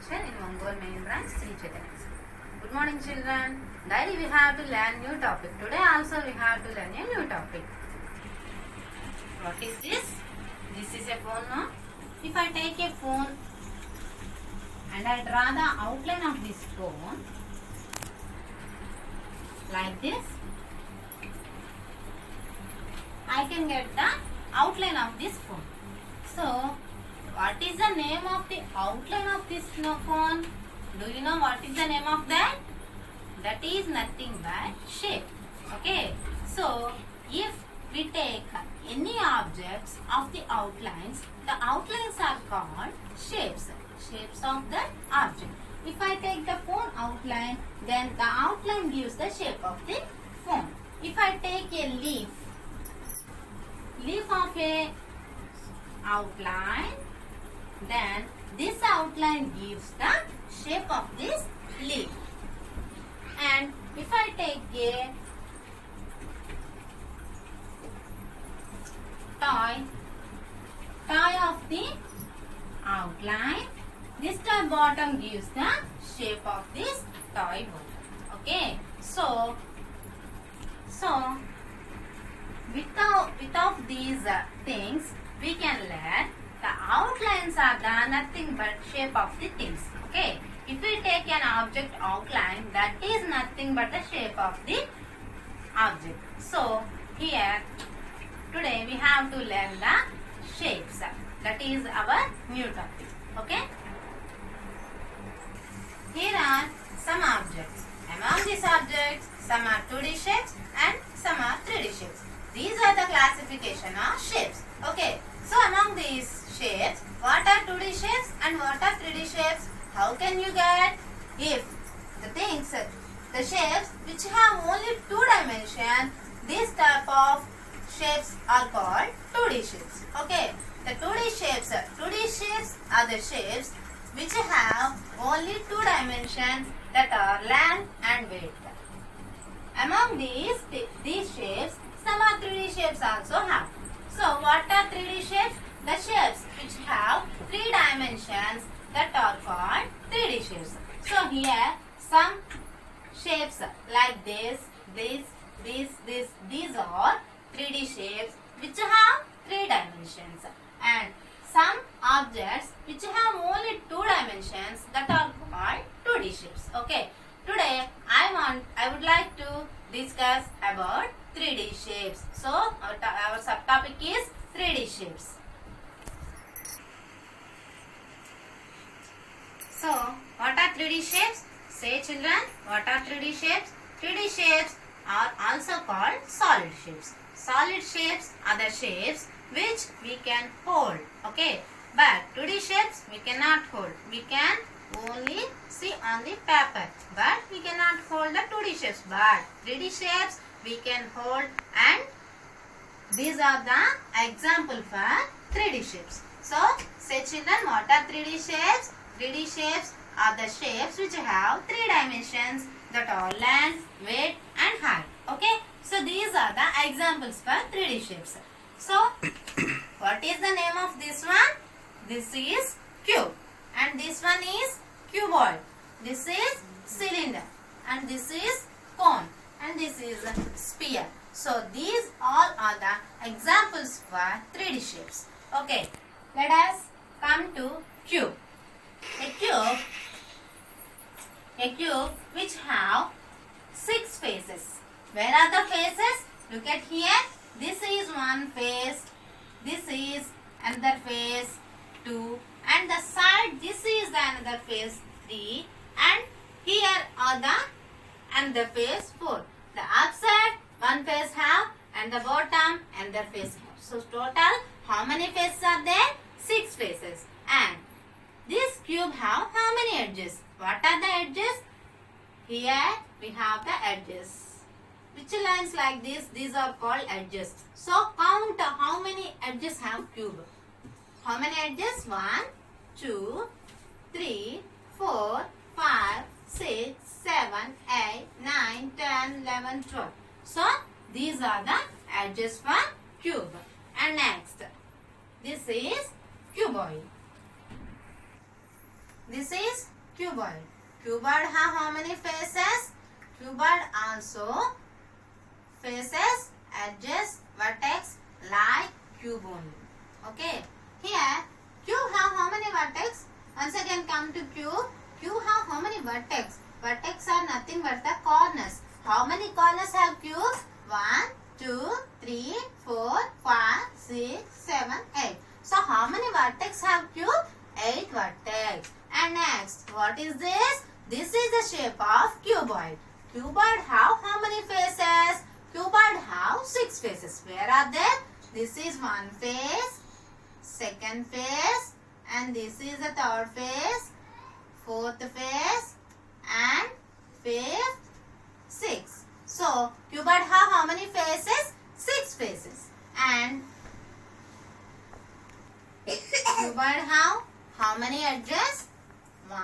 teacher in Mongol main branch, Sri Chaitanya. Good morning, children. Daily we have to learn new topic. Today also we have to learn a new topic. What is this? This is a phone, no? If I take a phone and I draw the outline of this phone like this, I can get the outline of this phone. So, what is the name of the outline of this phone? Do you know what is the name of that? That is nothing but shape. Okay. So, if we take any objects of the outlines are called shapes. Shapes of the object. If I take the phone outline, then the outline gives the shape of the phone. If I take a leaf of a outline, then this outline gives the shape of this leaf. And if I take a toy of the outline, this toy bottom gives the shape of this toy bottom. Okay, so without these things, we can learn the outlines are the nothing but shape of the things. Okay, if we take an object outline, that is nothing but the shape of the object. So here today we have to learn the shapes. That is our new topic. Okay. Here are some objects. Among these objects, some are 2D shapes and some are 3D shapes. These are the classification of shapes. Okay. So among these shapes, what are 2D shapes and what are 3D shapes? How can you get? If the shapes which have only 2 dimensions, this type of shapes are called 2D shapes. Okay. The 2D shapes are the shapes which have only 2 dimensions, that are length and width. Among these shapes, some are 3D shapes also have. So what are 3D shapes? The shapes which have 3 dimensions, that are called 3D shapes. So here some shapes like this, these are 3D shapes which have 3 dimensions. And some objects which have only 2 dimensions, that are called 2D shapes. Okay. Today I would like to discuss about 3D shapes. So our subtopic is 3D shapes. So what are 3D shapes? Say children, what are 3D shapes? 3D shapes are also called solid shapes. Solid shapes are the shapes which we can hold. Okay. But 2D shapes we cannot hold. We can only see on the paper. But we cannot hold the 2D shapes. But 3D shapes we can hold, and these are the example for 3D shapes. So say children, what are 3D shapes? 3D shapes are the shapes which have 3 dimensions, that are length, width and height. Okay. So these are the examples for 3D shapes. So what is the name of this one? This is cube, and this one is cuboid. This is cylinder, and this is cone, and this is sphere. So these all are the examples for 3D shapes. Okay, let us come to cube. A cube which have 6 faces. Where are the faces? Look at here. This is one face. This is another face 2, and the side, this is the another face 3, and here are the another face 4. The upside one face have, and the bottom another face have. So total how many faces are there? 6 faces. And this cube have how many edges? What are the edges? Here we have the edges. Which lines like this? These are called edges. So count how many edges have cube. How many edges? 1, 2, 3, 4, 5, 6, 7, 8, 9, 10, 11, 12. So these are the edges for cube. And next, this is cuboid. This is cuboid. Cuboid have how many faces? Cuboid also faces, edges, vertex like cube only. Okay. Here cube have how many vertex? Once again come to cube. Cube have how many vertex? Vertex are nothing but the corners. How many corners have cube? 1, 2, 3, 4, 5, 6, 7, 8. So how many vertex have cube? 8 vertex. And next, what is this? This is the shape of cuboid. Cuboid have how many faces? Cuboid have 6 faces. Where are they? This is one face, second face, and this is the third face, fourth face, and fifth, sixth. So cuboid have how many faces? 6 faces. And cuboid have how many edges? 1,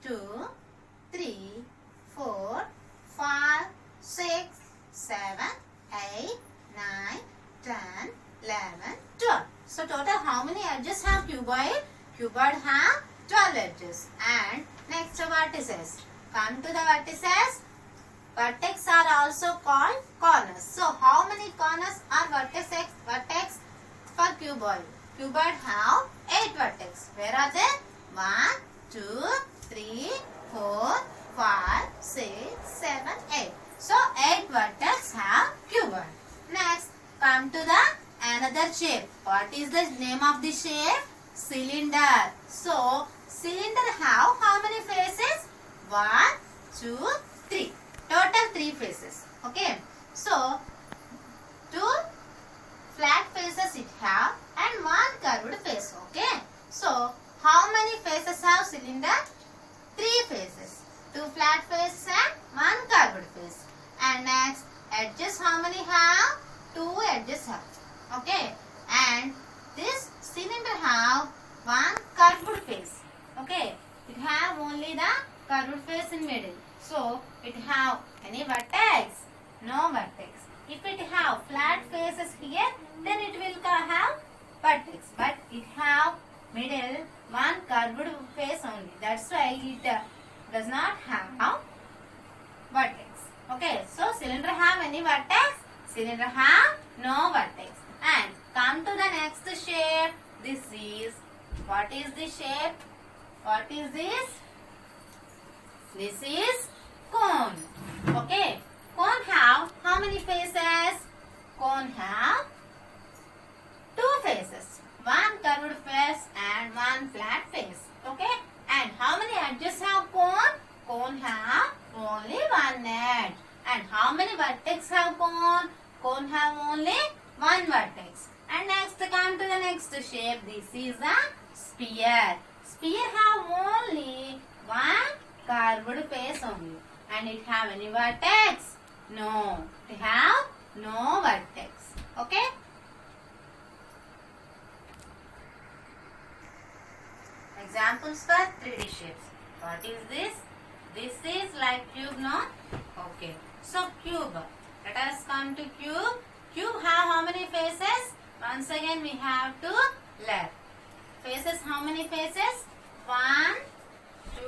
2, 3, 4, 5, 6, 7, 8, 9, 10, 11, 12. So total how many edges have cuboid? Cuboid have 12 edges. And next vertices. Come to the vertices. Vertex are also called corners. So how many corners are vertex for cuboid? Cuboid have 8 vertex. Where are they? 1, 2, 3, 4, 5, 6, 7, 8. So 8 vertex have cuboid. Next, come to the another shape. What is the name of the shape? Cylinder. So cylinder have how many faces? 1, 2, 3. Total 3 faces. Okay. So 2 flat faces it have and 1 curved face. Okay. So how many faces have cylinder? 3 faces. 2 flat faces and 1 curved face. And next, edges how many have? 2 edges have. Okay. And this cylinder have 1 curved face. Okay. It have only the curved face in middle. So it have any vertex? No vertex. If it have flat faces here, then it will have vertex. But it have middle 1 curved face only. That's why it does not have vertex. Okay, so cylinder have any vertex? Cylinder have no vertex. And come to the next shape. This is, what is the shape? What is this? This is cone. Okay, cone have how many faces? Cone have 2 faces. 1 curved face and 1 flat face. Okay, and how many edges have cone? Cone have only 1 edge. And how many vertex have cone? Cone have only 1 vertex. And next, come to the next shape. This is a sphere. Sphere have only 1 curved face only. And it have any vertex? No. It have no vertex. Okay. Examples for 3D shapes. What is this? This is like cube, no? Okay. So cube. Let us come to cube. Cube have how many faces? Once again we have to learn. Faces, how many faces? 1,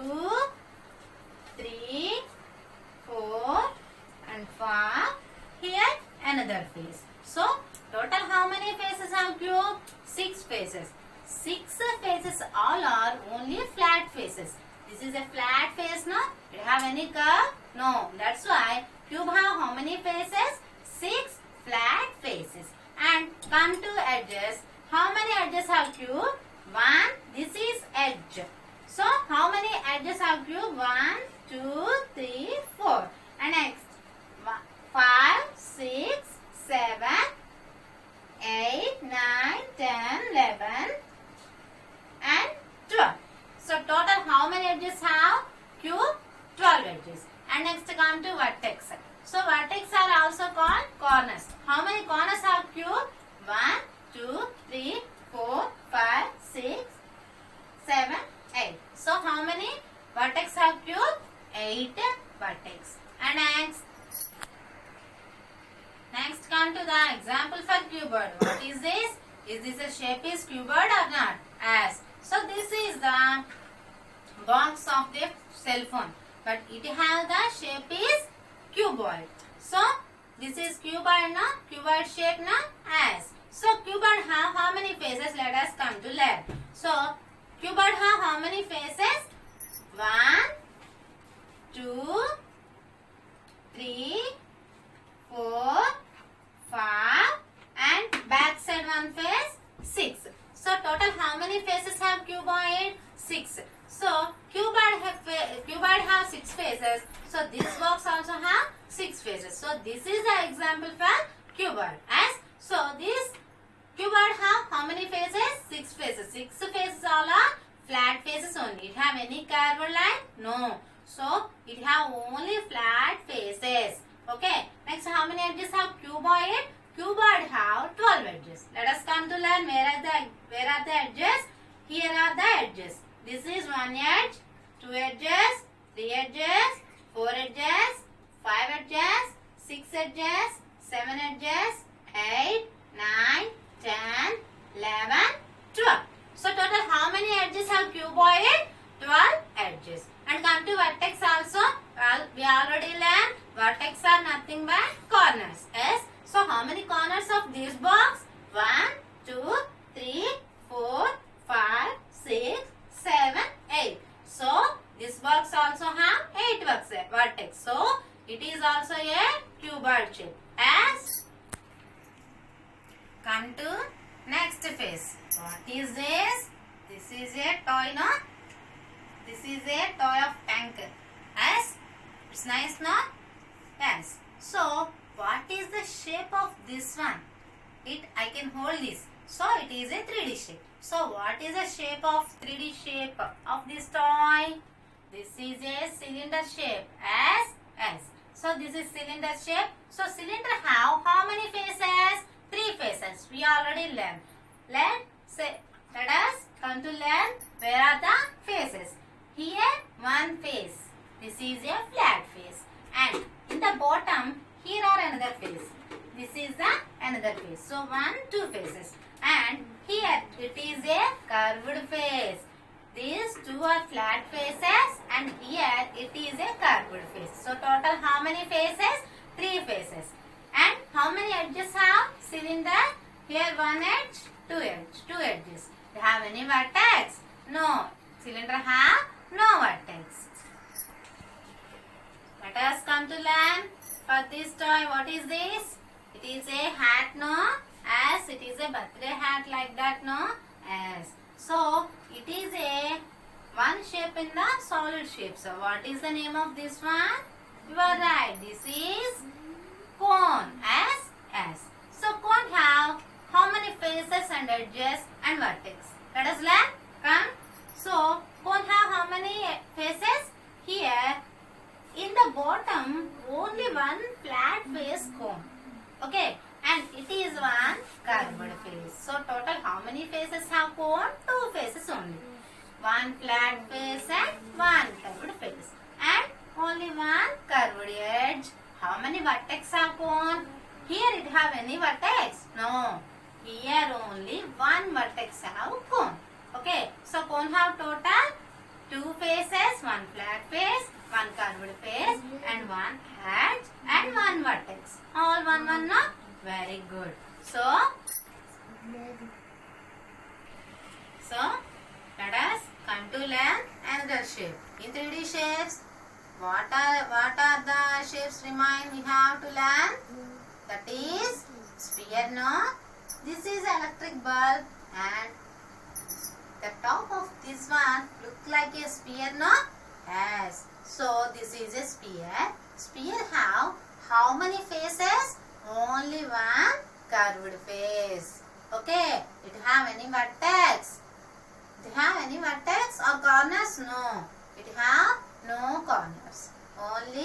2, 3, 4 and 5. Here another face. So total how many faces have cube? 6 faces. 6 faces all are only flat faces. This is a flat face, no? Do you have any curve? No. That's why cube have how many faces? 6 flat faces. And come to edges. How many edges have cube? 1. This is edge. So how many edges have cube? 1, 2, 3, 4. And next 5, 6, 7, 8, 9, 10, 11 and 12. So total how many edges have cube? 12 edges. And next come to vertex. So vertex are also called corners. How many corners have cube? 1, 2, 3, 4, 5, 6, 7, 8. So how many vertex have cube? 8 vertex. And next come to the example for cuboid. What is this? Is this a shape is cuboid or not? Yes. So this is the box of the cell phone, but it has the shape is cuboid. So this is cuboid, no? Cuboid shape, no? As. So cuboid have how many faces? Let us come to learn. So cuboid have how many faces? 1, 2, 3, 4, 5, and back side one face 6. So total how many faces have cuboid? 6. So cuboid have 6 faces. So this box also have 6 faces. So this is the example for cuboid. As so this cuboid have how many faces? 6 faces. 6 faces all are flat faces only. It have any curved line? No. So it have only flat faces. Okay. Next, how many edges have cuboid? Cuboid have 12 edges. Let us come to learn where are the edges? Here are the edges. This is 1 edge, 2 edges, 3 edges, 4 edges, 5 edges, 6 edges, 7 edges, 8, 9, 10, 11, 12. So total how many edges have cuboid? 12 edges. And come to vertex also. Well, we already learned vertex are nothing but corners. Yes. So how many corners of this box? 1, 2, 3, 4, 5, 6, 7, 8. So this box also have 8 vertex. So it is also a cuboid shape. As come to next phase. What is this? This is a toy, no? This is a toy of tank. As it's nice, no? Yes. So what is the shape of this one? I can hold this. So it is a 3D shape. So what is the shape of 3D shape of this toy? This is a cylinder shape. As. So this is cylinder shape. So cylinder have how many faces? 3 faces. We already learned. Let us come to learn where are the faces. Here one face. This is a flat face. And in the bottom here are another face. This is the another face. So 1, 2 faces. And here it is a curved face. These 2 are flat faces and here it is a curved face. So total how many faces? 3 faces. And how many edges have cylinder? Here 1 edge, 2 edges. They have any vertex? No. Cylinder have no vertex. Let us come to learn for this toy. What is this? It is a hat, no? As it is a birthday hat like that, no? As. So it is a one shape in the solid shape. So what is the name of this one? You are right. This is cone. As. So cone have how many faces and edges and vertex? Let us learn. Come. So cone have how many faces? Here in the bottom only one flat face cone. Okay. And it is one curved face. So total how many faces have cone? 2 faces only. One flat face and one curved face. And only one curved edge. How many vertex have cone? Here it have any vertex? No. Here only one vertex have cone. Okay. So cone have total 2 faces, one flat face, one curved face, and one edge and one vertex. All one, no? Very good. So let us come to learn another shape. In 3D shapes, what are the shapes remain we have to learn? That is sphere, no? This is electric bulb and the top of this one look like a sphere, no? Yes. So this is a sphere. Sphere have how many faces? Only one curved face. Okay. It have any vertex? It have any vertex or corners? No. It have no corners. Only